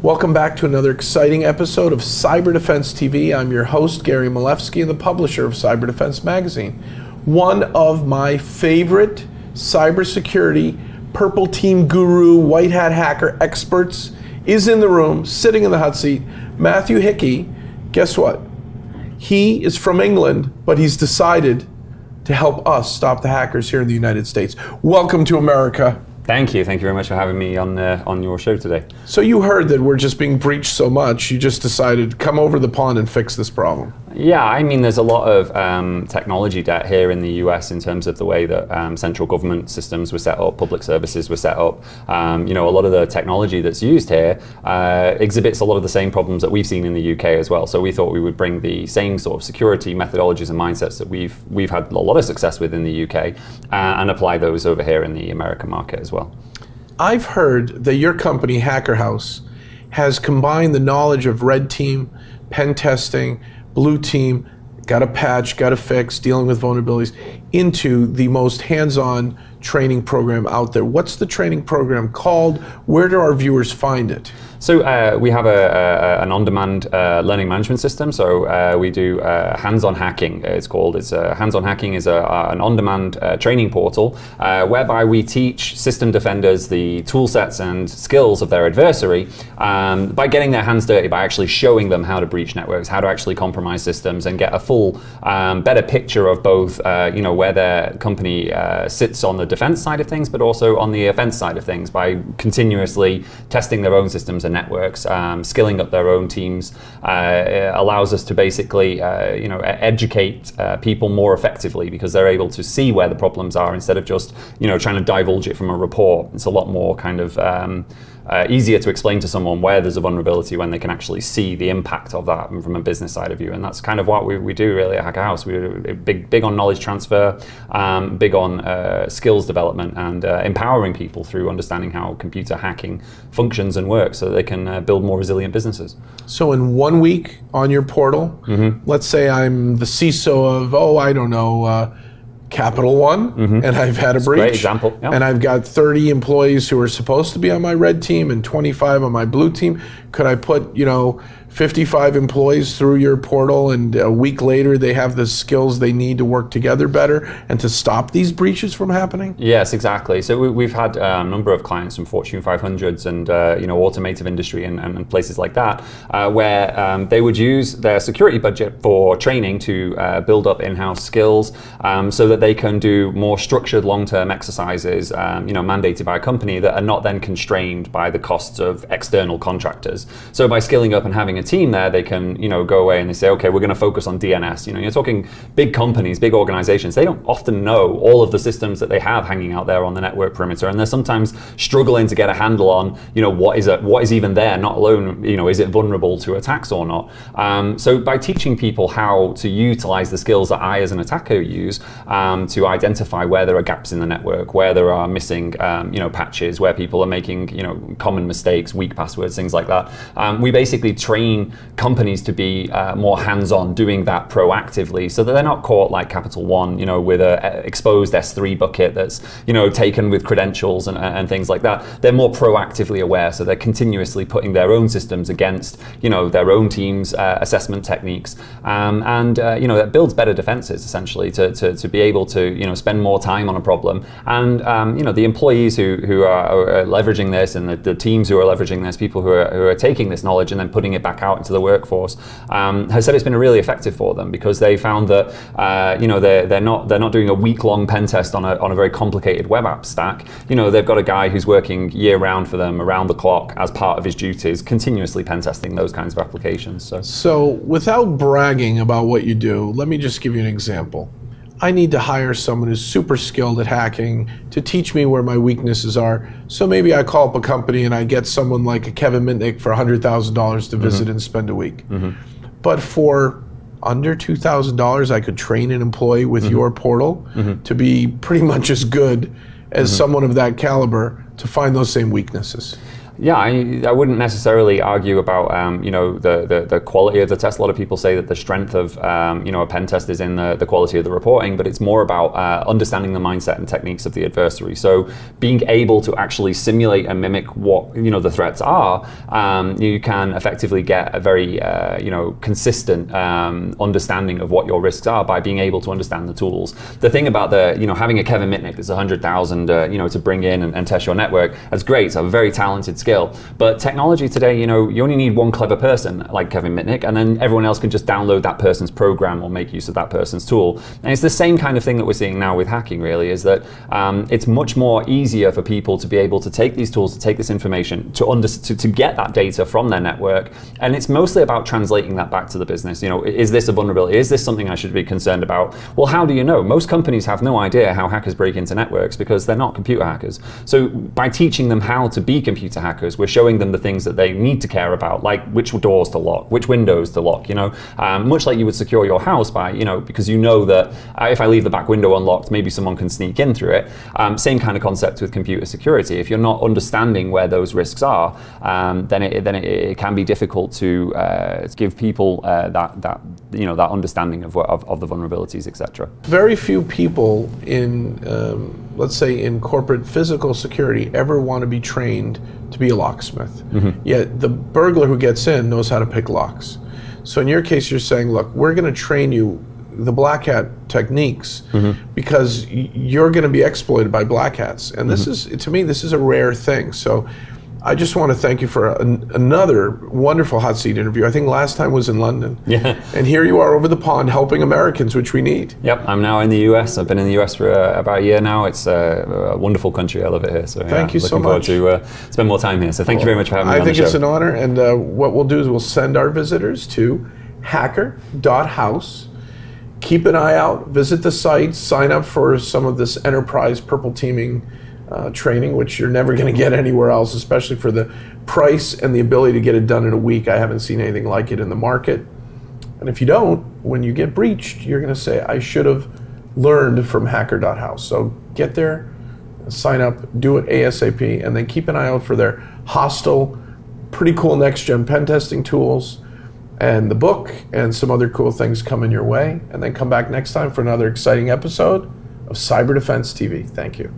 Welcome back to another exciting episode of Cyber Defense TV. I'm your host, Gary Malefsky, and the publisher of Cyber Defense Magazine. One of my favorite cybersecurity purple team guru, white hat hacker experts is in the room, sitting in the hot seat. Matthew Hickey, guess what? He is from England, but he's decided to help us stop the hackers here in the United States. Welcome to America. Thank you. Thank you very much for having me on your show today. So you heard that we're just being breached so much, you just decided to come over the pond and fix this problem. Yeah, I mean, there's a lot of technology debt here in the US in terms of the way that central government systems were set up, public services were set up. You know, a lot of the technology that's used here exhibits a lot of the same problems that we've seen in the UK as well. So we thought we would bring the same sort of security methodologies and mindsets that we've had a lot of success with in the UK and apply those over here in the American market as well. I've heard that your company, HackerHouse, has combined the knowledge of red team, pen testing, blue team, got a patch, got a fix, dealing with vulnerabilities, into the most hands-on training program out there. What's the training program called? Where do our viewers find it? So we have an on-demand learning management system. So we do HandsOn Hacking. It's called. HandsOn Hacking is an on-demand training portal whereby we teach system defenders the tool sets and skills of their adversary by getting their hands dirty, by actually showing them how to breach networks, how to actually compromise systems, and get a full, better picture of both, you know, where their company sits on the defense side of things, but also on the offense side of things by continuously testing their own systems and networks, skilling up their own teams, allows us to basically you know, educate people more effectively because they're able to see where the problems are instead of just, you know, trying to divulge it from a report. It's a lot more kind of easier to explain to someone where there's a vulnerability when they can actually see the impact of that from a business side of view. And that's kind of what we do really at HackerHouse. We're big on knowledge transfer, big on skills development, and empowering people through understanding how computer hacking functions and works so that they can build more resilient businesses. So in 1 week on your portal, let's say I'm the CISO of, I don't know, Capital One, and I've had a breach. Great example. Yep. And I've got 30 employees who are supposed to be on my red team and 25 on my blue team. Could I put, you know, 55 employees through your portal, and a week later they have the skills they need to work together better and to stop these breaches from happening? Yes, exactly. So we've had a number of clients from Fortune 500s and you know, automotive industry and places like that, where they would use their security budget for training to build up in-house skills so that they can do more structured long-term exercises, you know, mandated by a company that are not then constrained by the costs of external contractors. So by skilling up and having a team there, they can, you know, go away and they say, okay, we're going to focus on DNS. You know, you're talking big companies, big organizations. They don't often know all of the systems that they have hanging out there on the network perimeter, and they're sometimes struggling to get a handle on, you know, what is even there, not alone, you know, is it vulnerable to attacks or not. So by teaching people how to utilize the skills that I as an attacker use to identify where there are gaps in the network, where there are missing, you know, patches, where people are making, you know, common mistakes, weak passwords, things like that. We basically train companies to be more hands-on, doing that proactively, so that they're not caught like Capital One, you know, with a exposed S3 bucket that's, you know, taken with credentials and things like that. They're more proactively aware, so they're continuously putting their own systems against, you know, their own team's assessment techniques, and you know, that builds better defenses essentially to be able to, you know, spend more time on a problem. And you know, the employees who are leveraging this, and the teams who are leveraging this, people who are taking this knowledge and then putting it back out into the workforce, has said it's been really effective for them because they found that you know, they're not doing a week-long pen test on a very complicated web app stack. You know, they've got a guy who's working year-round for them, around the clock, as part of his duties, continuously pen testing those kinds of applications. So without bragging about what you do, let me just give you an example. I need to hire someone who's super skilled at hacking to teach me where my weaknesses are. So maybe I call up a company and I get someone like a Kevin Mitnick for $100,000 to visit and spend a week. But for under $2,000, I could train an employee with your portal to be pretty much as good as someone of that caliber to find those same weaknesses. Yeah, I wouldn't necessarily argue about you know, the quality of the test. A lot of people say that the strength of you know, a pen test is in the quality of the reporting, but it's more about understanding the mindset and techniques of the adversary. So being able to actually simulate and mimic what, you know, the threats are, you can effectively get a very you know, consistent understanding of what your risks are by being able to understand the tools. The thing about you know, having a Kevin Mitnick that's 100,000 you know, to bring in and test your network, that's great. It's a very talented skill. But technology today, you know, you only need one clever person like Kevin Mitnick, and then everyone else can just download that person's program or make use of that person's tool. And it's the same kind of thing that we're seeing now with hacking, really, is that it's much more easier for people to be able to take these tools, to take this information, to get that data from their network. And it's mostly about translating that back to the business. You know, is this a vulnerability? Is this something I should be concerned about? Well, how do you know? Most companies have no idea how hackers break into networks because they're not computer hackers. So by teaching them how to be computer hackers, we're showing them the things that they need to care about, like which doors to lock, which windows to lock, you know, much like you would secure your house by, you know, because you know that if I leave the back window unlocked, maybe someone can sneak in through it. Same kind of concept with computer security. If you're not understanding where those risks are, then it can be difficult to give people that you know, that understanding of the vulnerabilities, etc. Very few people in let's say in corporate physical security ever want to be trained to be a locksmith. Yet the burglar who gets in knows how to pick locks. So in your case, you're saying, look, we're going to train you the black hat techniques because you're going to be exploited by black hats. And this is, to me, this is a rare thing. So I just want to thank you for another wonderful hot seat interview. I think last time was in London. Yeah. And here you are over the pond helping Americans, which we need. Yep, I'm now in the US. I've been in the US for about a year now. It's a wonderful country. I love it here. So thank you so much. Looking forward to spend more time here. So thank you very much for having me on the show. I think it's an honor. And what we'll do is we'll send our visitors to hacker.house. Keep an eye out, visit the site, sign up for some of this enterprise purple teaming training, which you're never going to get anywhere else, especially for the price and the ability to get it done in a week. I haven't seen anything like it in the market. And if you don't, when you get breached, you're going to say, I should have learned from hacker.house. So get there, sign up, do it ASAP, and then keep an eye out for their hostile, pretty cool next-gen pen testing tools, and the book, and some other cool things coming your way. And then come back next time for another exciting episode of Cyber Defense TV. Thank you.